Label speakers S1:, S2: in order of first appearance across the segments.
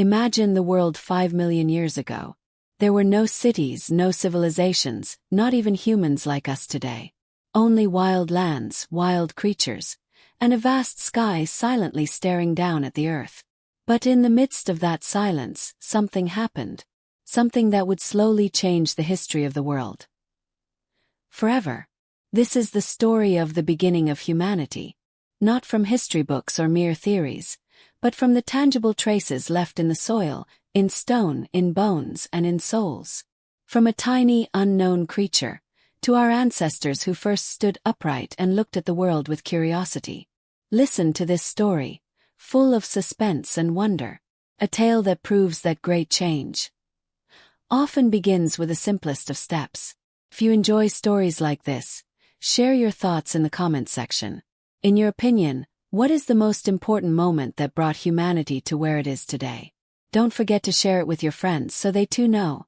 S1: Imagine the world 5 million years ago. There were no cities, no civilizations, not even humans like us today. Only wild lands, wild creatures, and a vast sky silently staring down at the earth. But in the midst of that silence, something happened. Something that would slowly change the history of the world. Forever. This is the story of the beginning of humanity. Not from history books or mere theories, but from the tangible traces left in the soil, in stone, in bones, and in souls. From a tiny, unknown creature, to our ancestors who first stood upright and looked at the world with curiosity. Listen to this story, full of suspense and wonder, a tale that proves that great change often begins with the simplest of steps. If you enjoy stories like this, share your thoughts in the comments section. In your opinion, what is the most important moment that brought humanity to where it is today? Don't forget to share it with your friends so they too know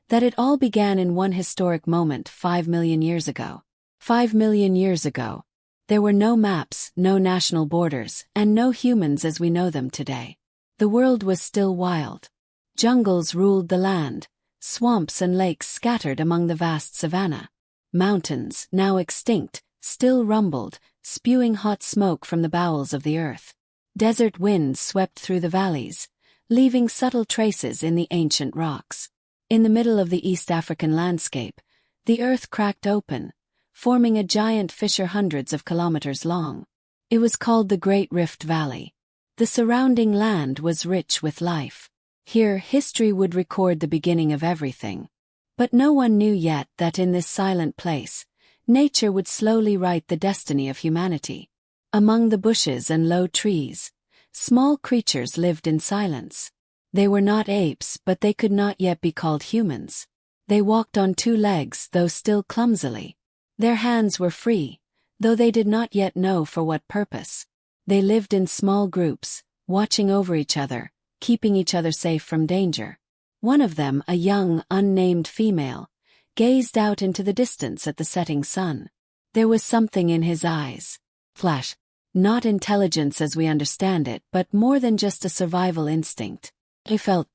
S1: that it all began in one historic moment 5 million years ago. 5 million years ago, there were no maps, no national borders, and no humans as we know them today. The world was still wild. Jungles ruled the land, swamps and lakes scattered among the vast savanna. Mountains, now extinct, still rumbled, spewing hot smoke from the bowels of the earth. Desert winds swept through the valleys, leaving subtle traces in the ancient rocks. In the middle of the East African landscape, the earth cracked open, forming a giant fissure hundreds of kilometers long. It was called the Great Rift Valley. The surrounding land was rich with life. Here, history would record the beginning of everything. But no one knew yet that in this silent place, nature would slowly write the destiny of humanity. Among the bushes and low trees, small creatures lived in silence. They were not apes, but they could not yet be called humans. They walked on two legs, though still clumsily. Their hands were free, though they did not yet know for what purpose. They lived in small groups, watching over each other, keeping each other safe from danger. One of them, a young, unnamed female, gazed out into the distance at the setting sun. There was something in his eyes. Flash. Not intelligence as we understand it, but more than just a survival instinct. He felt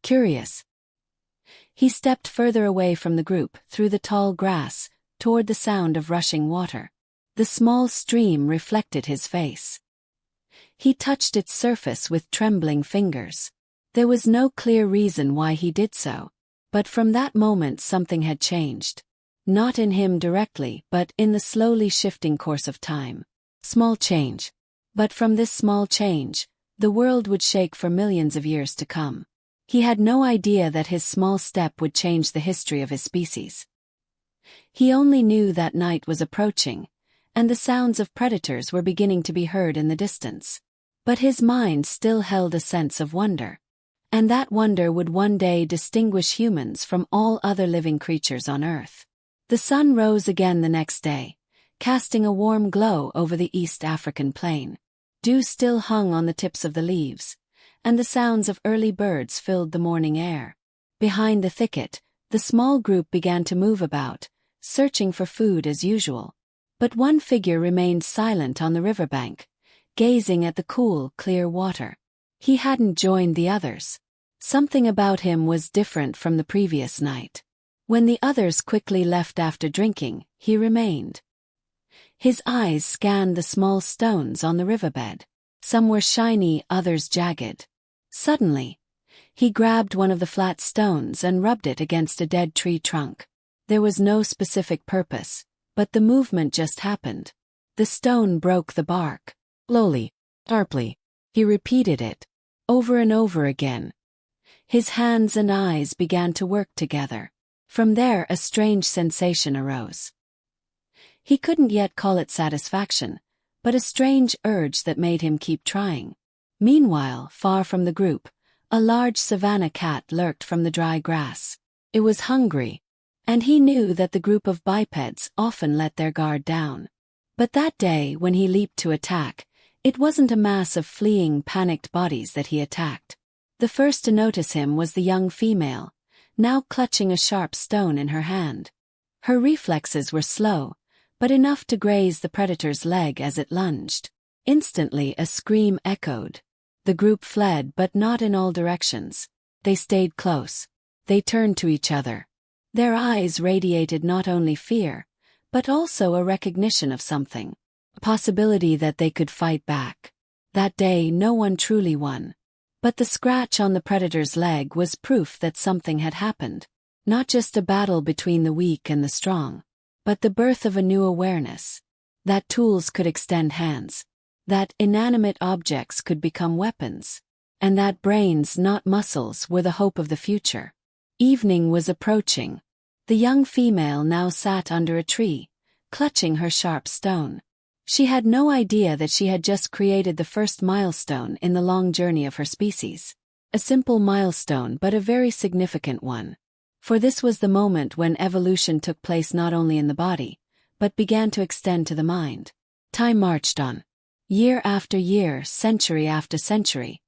S1: curious. He stepped further away from the group, through the tall grass, toward the sound of rushing water. The small stream reflected his face. He touched its surface with trembling fingers. There was no clear reason why he did so, but from that moment something had changed. Not in him directly, but in the slowly shifting course of time. Small change. But from this small change, the world would shake for millions of years to come. He had no idea that his small step would change the history of his species. He only knew that night was approaching, and the sounds of predators were beginning to be heard in the distance. But his mind still held a sense of wonder. And that wonder would one day distinguish humans from all other living creatures on Earth. The sun rose again the next day, casting a warm glow over the East African plain. Dew still hung on the tips of the leaves, and the sounds of early birds filled the morning air. Behind the thicket, the small group began to move about, searching for food as usual. But one figure remained silent on the riverbank, gazing at the cool, clear water. He hadn't joined the others. Something about him was different from the previous night. When the others quickly left after drinking, he remained. His eyes scanned the small stones on the riverbed. Some were shiny, others jagged. Suddenly, he grabbed one of the flat stones and rubbed it against a dead tree trunk. There was no specific purpose, but the movement just happened. The stone broke the bark. Slowly, sharply, he repeated it, over and over again. His hands and eyes began to work together. From there a strange sensation arose. He couldn't yet call it satisfaction, but a strange urge that made him keep trying. Meanwhile, far from the group, a large savanna cat lurked from the dry grass. It was hungry, and he knew that the group of bipeds often let their guard down. But that day, when he leaped to attack, it wasn't a mass of fleeing, panicked bodies that he attacked. The first to notice him was the young female, now clutching a sharp stone in her hand. Her reflexes were slow, but enough to graze the predator's leg as it lunged. Instantly a scream echoed. The group fled, but not in all directions. They stayed close. They turned to each other. Their eyes radiated not only fear, but also a recognition of something. A possibility that they could fight back. That day no one truly won. But the scratch on the predator's leg was proof that something had happened. Not just a battle between the weak and the strong, but the birth of a new awareness. That tools could extend hands. That inanimate objects could become weapons. And that brains, not muscles, were the hope of the future. Evening was approaching. The young female now sat under a tree, clutching her sharp stone. She had no idea that she had just created the first milestone in the long journey of her species. A simple milestone, but a very significant one. For this was the moment when evolution took place not only in the body, but began to extend to the mind. Time marched on. Year after year, century after century.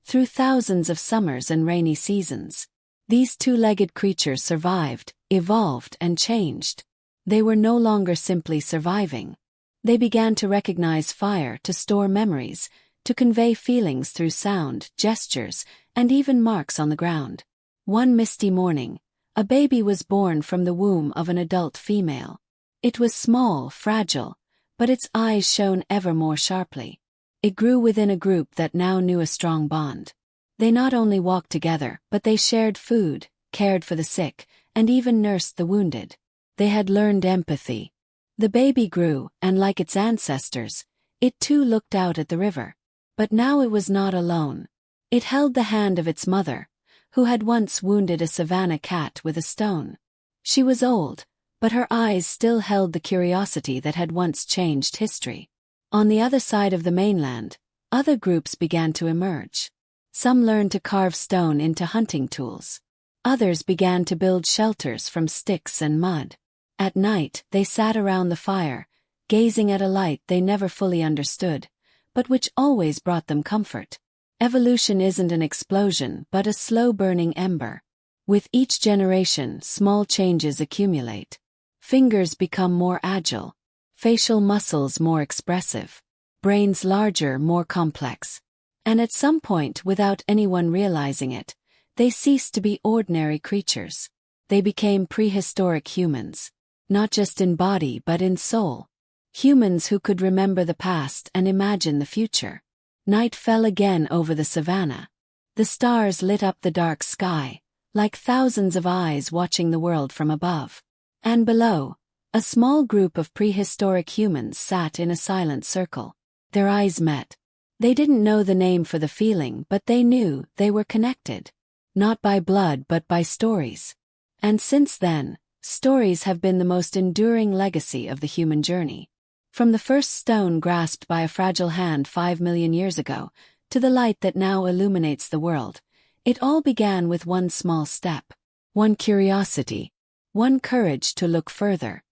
S1: Through thousands of summers and rainy seasons. These two-legged creatures survived, evolved, and changed. They were no longer simply surviving. They began to recognize fire, to store memories, to convey feelings through sound, gestures, and even marks on the ground. One misty morning, a baby was born from the womb of an adult female. It was small, fragile, but its eyes shone ever more sharply. It grew within a group that now knew a strong bond. They not only walked together, but they shared food, cared for the sick, and even nursed the wounded. They had learned empathy. The baby grew, and like its ancestors, it too looked out at the river. But now it was not alone. It held the hand of its mother, who had once wounded a savanna cat with a stone. She was old, but her eyes still held the curiosity that had once changed history. On the other side of the mainland, other groups began to emerge. Some learned to carve stone into hunting tools. Others began to build shelters from sticks and mud. At night, they sat around the fire, gazing at a light they never fully understood, but which always brought them comfort. Evolution isn't an explosion, but a slow-burning ember. With each generation, small changes accumulate. Fingers become more agile. Facial muscles more expressive. Brains larger, more complex. And at some point, without anyone realizing it, they ceased to be ordinary creatures. They became prehistoric humans. Not just in body but in soul. Humans who could remember the past and imagine the future. Night fell again over the savannah. The stars lit up the dark sky, like thousands of eyes watching the world from above. And below, a small group of prehistoric humans sat in a silent circle. Their eyes met. They didn't know the name for the feeling, but they knew they were connected. Not by blood but by stories. And since then, stories have been the most enduring legacy of the human journey. From the first stone grasped by a fragile hand 5 million years ago, to the light that now illuminates the world, it all began with one small step. One curiosity. One courage to look further.